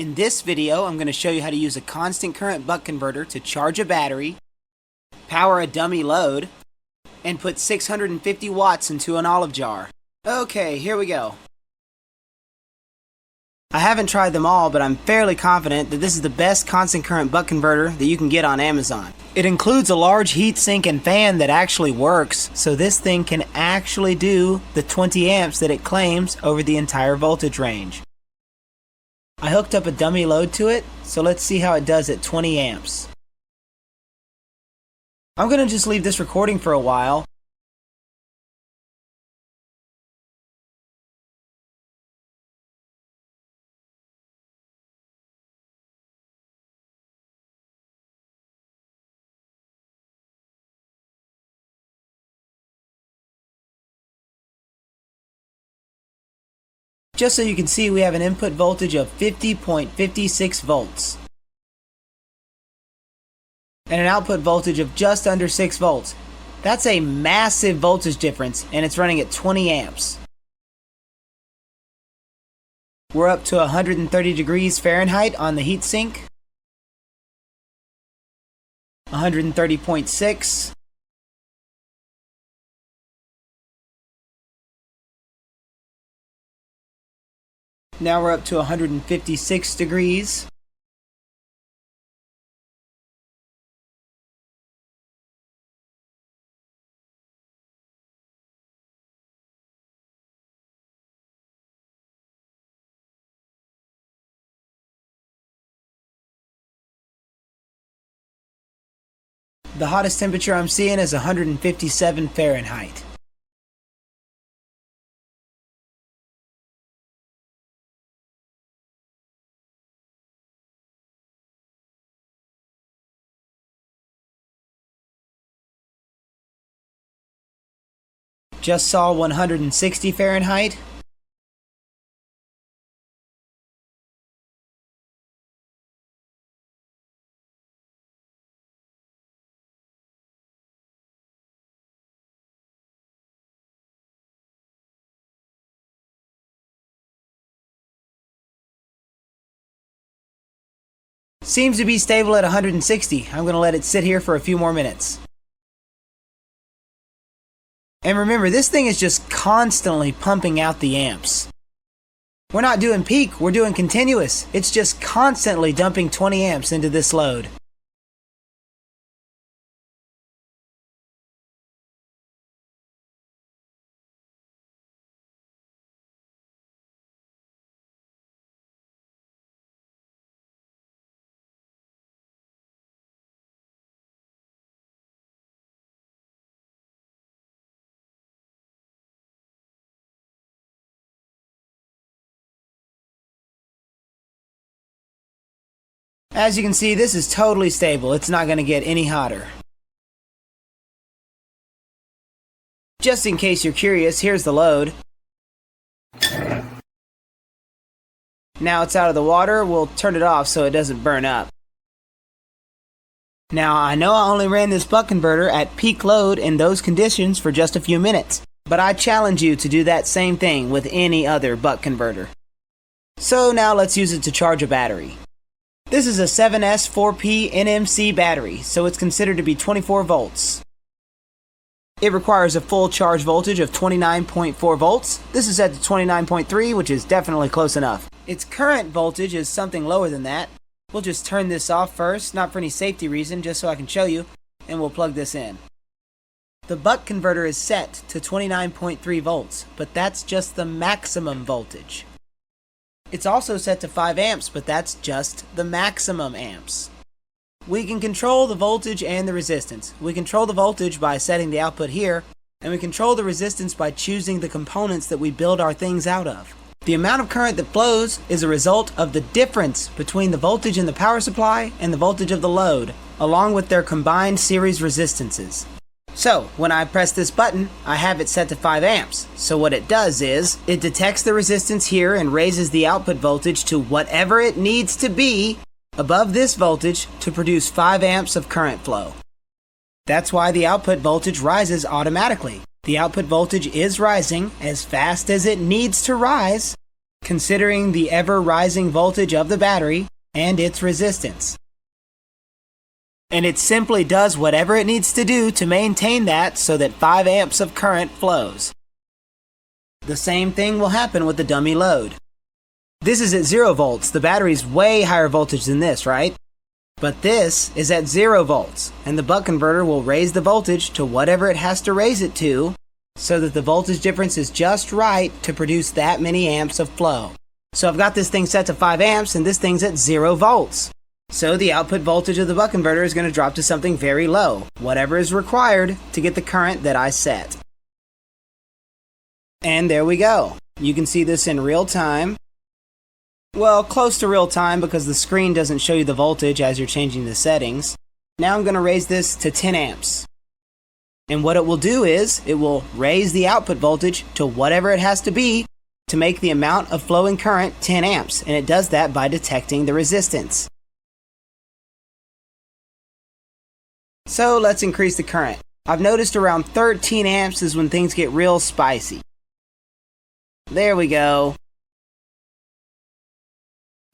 In this video, I'm going to show you how to use a constant current buck converter to charge a battery, power a dummy load, and put 650 watts into an olive jar. Okay, here we go. I haven't tried them all, but I'm fairly confident that this is the best constant current buck converter that you can get on Amazon. It includes a large heatsink and fan that actually works, so this thing can actually do the 20 amps that it claims over the entire voltage range. I hooked up a dummy load to it, so let's see how it does at 20 amps. I'm going to just leave this recording for a while. Just so you can see, we have an input voltage of 50.56 volts and an output voltage of just under 6 volts. That's a massive voltage difference, and it's running at 20 amps. We're up to 130 degrees Fahrenheit on the heatsink, 130.6. Now we're up to 156 degrees. The hottest temperature I'm seeing is 157 Fahrenheit. Just saw 160 Fahrenheit. Seems to be stable at 160. I'm going to let it sit here for a few more minutes. And remember, this thing is just constantly pumping out the amps. We're not doing peak, we're doing continuous. It's just constantly dumping 20 amps into this load. As you can see, this is totally stable. It's not going to get any hotter. Just in case you're curious, here's the load. Now it's out of the water. We'll turn it off so it doesn't burn up. Now, I know I only ran this buck converter at peak load in those conditions for just a few minutes, but I challenge you to do that same thing with any other buck converter. So now let's use it to charge a battery. This is a 7S 4P NMC battery, so it's considered to be 24 volts. It requires a full charge voltage of 29.4 volts. This is set to 29.3, which is definitely close enough. Its current voltage is something lower than that. We'll just turn this off first, not for any safety reason, just so I can show you, and we'll plug this in. The buck converter is set to 29.3 volts, but that's just the maximum voltage. It's also set to 5 amps, but that's just the maximum amps. We can control the voltage and the resistance. We control the voltage by setting the output here, and we control the resistance by choosing the components that we build our things out of. The amount of current that flows is a result of the difference between the voltage in the power supply and the voltage of the load, along with their combined series resistances. So, when I press this button, I have it set to 5 amps. So what it does is, it detects the resistance here and raises the output voltage to whatever it needs to be above this voltage to produce 5 amps of current flow. That's why the output voltage rises automatically. The output voltage is rising as fast as it needs to rise considering the ever-rising voltage of the battery and its resistance. And it simply does whatever it needs to do to maintain that so that 5 amps of current flows. The same thing will happen with the dummy load. This is at 0 volts. The battery's way higher voltage than this, right? But this is at 0 volts, and the buck converter will raise the voltage to whatever it has to raise it to so that the voltage difference is just right to produce that many amps of flow. So I've got this thing set to 5 amps and this thing's at 0 volts. So the output voltage of the buck converter is going to drop to something very low, whatever is required to get the current that I set. And there we go. You can see this in real time. Well, close to real time because the screen doesn't show you the voltage as you're changing the settings. Now I'm going to raise this to 10 amps. And what it will do is, it will raise the output voltage to whatever it has to be to make the amount of flowing current 10 amps. And it does that by detecting the resistance. So let's increase the current. I've noticed around 13 amps is when things get real spicy. There we go.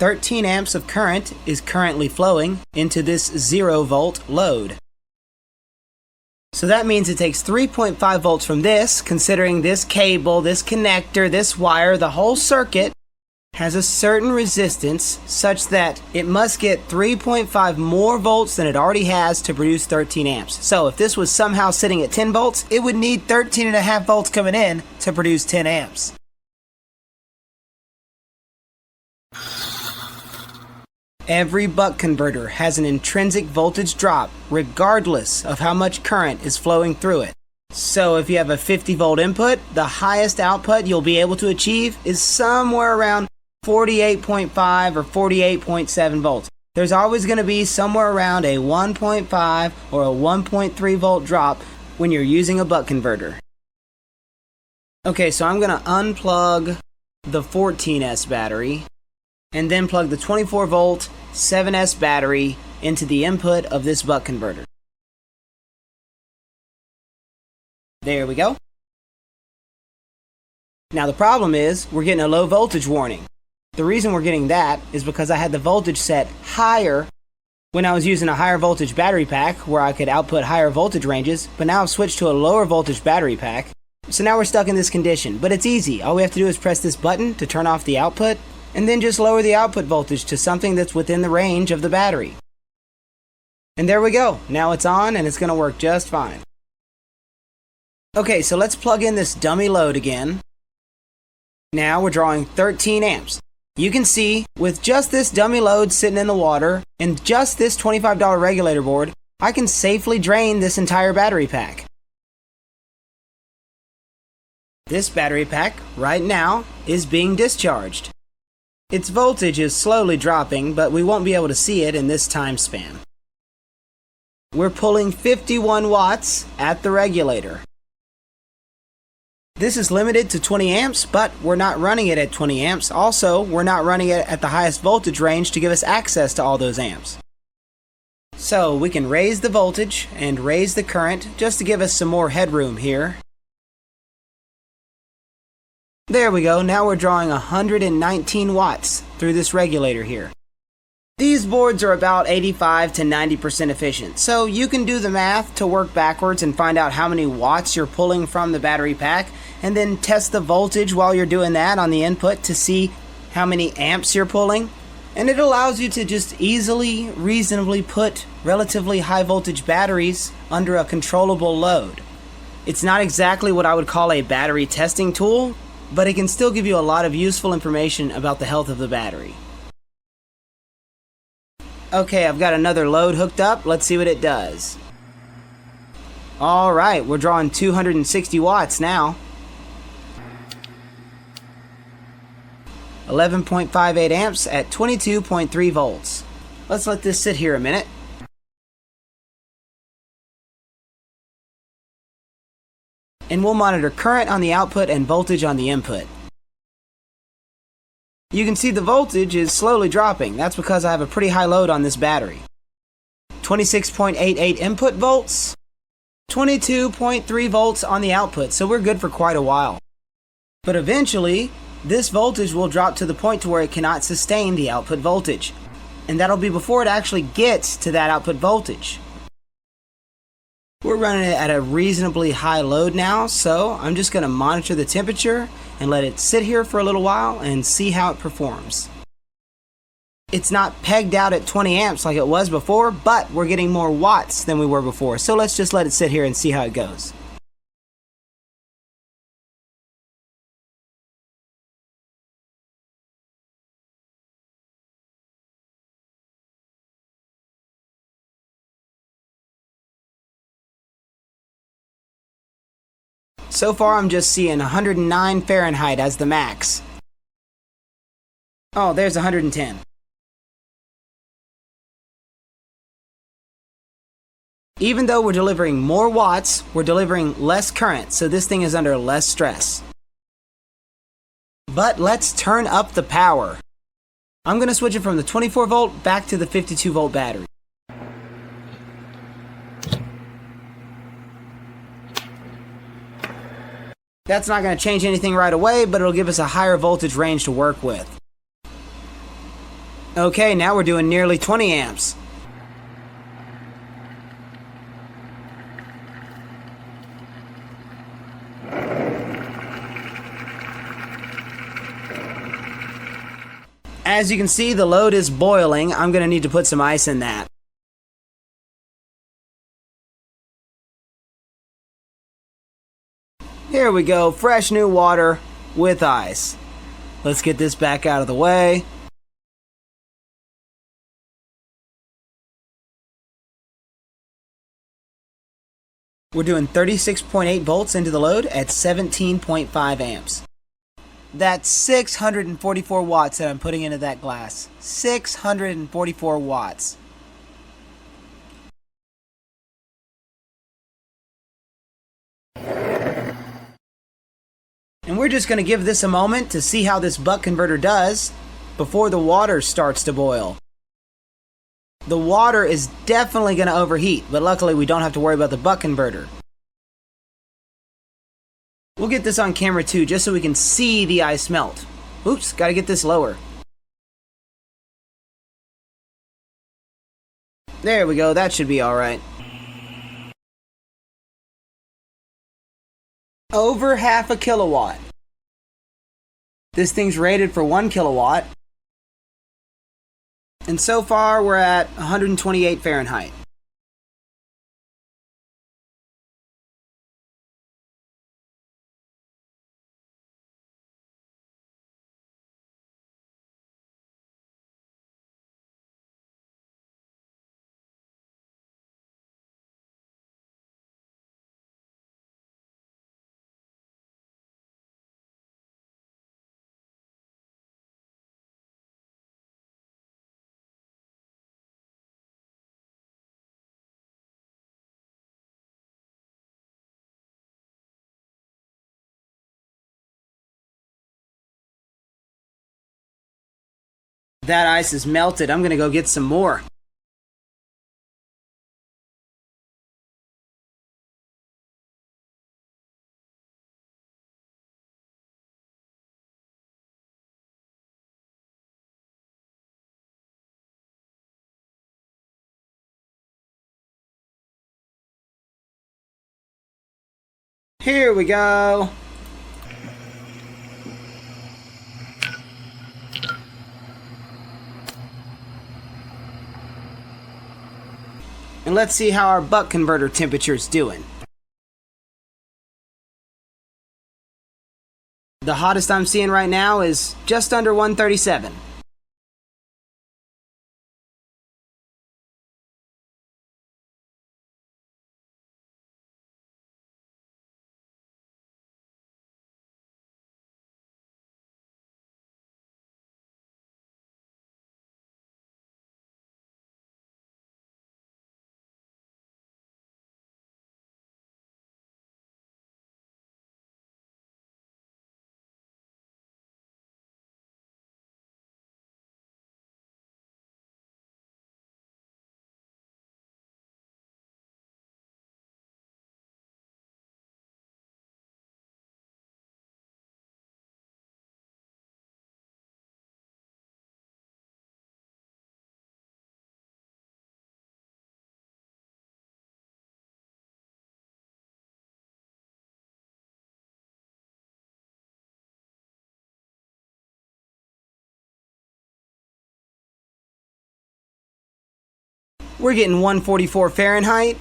13 amps of current is currently flowing into this 0 volt load. So that means it takes 3.5 volts from this, considering this cable, this connector, this wire, the whole circuit has a certain resistance such that it must get 3.5 more volts than it already has to produce 13 amps. So if this was somehow sitting at 10 volts, it would need 13.5 volts coming in to produce 10 amps. Every buck converter has an intrinsic voltage drop regardless of how much current is flowing through it. So if you have a 50 volt input, the highest output you'll be able to achieve is somewhere around 48.5 or 48.7 volts. There's always going to be somewhere around a 1.5 or a 1.3 volt drop when you're using a buck converter. Okay, so I'm going to unplug the 14S battery and then plug the 24 volt 7S battery into the input of this buck converter. There we go. Now the problem is we're getting a low voltage warning. The reason we're getting that is because I had the voltage set higher when I was using a higher voltage battery pack where I could output higher voltage ranges, but now I've switched to a lower voltage battery pack. So now we're stuck in this condition, but it's easy. All we have to do is press this button to turn off the output and then just lower the output voltage to something that's within the range of the battery. And there we go. Now it's on and it's going to work just fine. Okay, so let's plug in this dummy load again. Now we're drawing 13 amps. You can see with just this dummy load sitting in the water and just this $25 regulator board, I can safely drain this entire battery pack. This battery pack right now is being discharged. Its voltage is slowly dropping, but we won't be able to see it in this time span. We're pulling 51 watts at the regulator. This is limited to 20 amps, but we're not running it at 20 amps. Also, we're not running it at the highest voltage range to give us access to all those amps. So we can raise the voltage and raise the current just to give us some more headroom here. There we go. Now we're drawing 119 watts through this regulator here. These boards are about 85 to 90% efficient, so you can do the math to work backwards and find out how many watts you're pulling from the battery pack, and then test the voltage while you're doing that on the input to see how many amps you're pulling. And it allows you to just easily, reasonably put relatively high voltage batteries under a controllable load. It's not exactly what I would call a battery testing tool, but it can still give you a lot of useful information about the health of the battery. Okay, I've got another load hooked up. Let's see what it does. Alright, we're drawing 260 watts now. 11.58 amps at 22.3 volts. Let's let this sit here a minute. And we'll monitor current on the output and voltage on the input. You can see the voltage is slowly dropping. That's because I have a pretty high load on this battery. 26.88 input volts, 22.3 volts on the output, so we're good for quite a while. But eventually, this voltage will drop to the point to where it cannot sustain the output voltage. And that'll be before it actually gets to that output voltage. We're running it at a reasonably high load now, so I'm just going to monitor the temperature and let it sit here for a little while and see how it performs. It's not pegged out at 20 amps like it was before, but we're getting more watts than we were before, so let's just let it sit here and see how it goes. So far I'm just seeing 109 Fahrenheit as the max. Oh, there's 110. Even though we're delivering more watts, we're delivering less current, so this thing is under less stress. But let's turn up the power. I'm going to switch it from the 24 volt back to the 52 volt battery. That's not going to change anything right away, but it'll give us a higher voltage range to work with. Okay, now we're doing nearly 20 amps. As you can see, the load is boiling. I'm going to need to put some ice in that. Here we go, fresh new water with ice. Let's get this back out of the way. We're doing 36.8 volts into the load at 17.5 amps. That's 644 watts that I'm putting into that glass. 644 watts. And we're just going to give this a moment to see how this buck converter does before the water starts to boil. The water is definitely going to overheat, but luckily we don't have to worry about the buck converter. We'll get this on camera too, just so we can see the ice melt. Oops, gotta get this lower. There we go, that should be alright. Over half a kilowatt. This thing's rated for 1 kilowatt. And so far we're at 128 Fahrenheit. That ice is melted. I'm gonna go get some more. Here we go. And let's see how our buck converter temperature is doing. The hottest I'm seeing right now is just under 137. We're getting 144 Fahrenheit.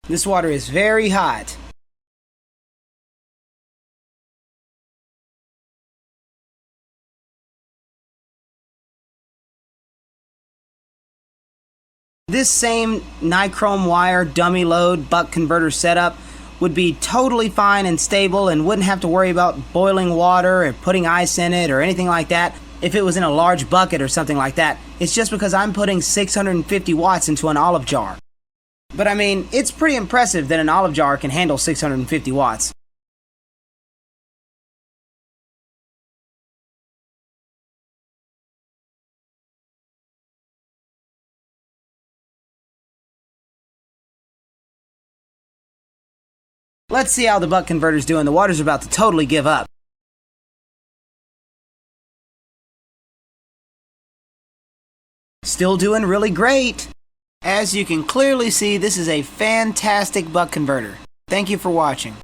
This water is very hot. This same nichrome wire dummy load buck converter setup would be totally fine and stable and wouldn't have to worry about boiling water or putting ice in it or anything like that if it was in a large bucket or something like that. It's just because I'm putting 650 watts into an olive jar. But I mean, it's pretty impressive that an olive jar can handle 650 watts. Let's see how the buck converter's doing. The water's about to totally give up. Still doing really great. As you can clearly see, this is a fantastic buck converter. Thank you for watching.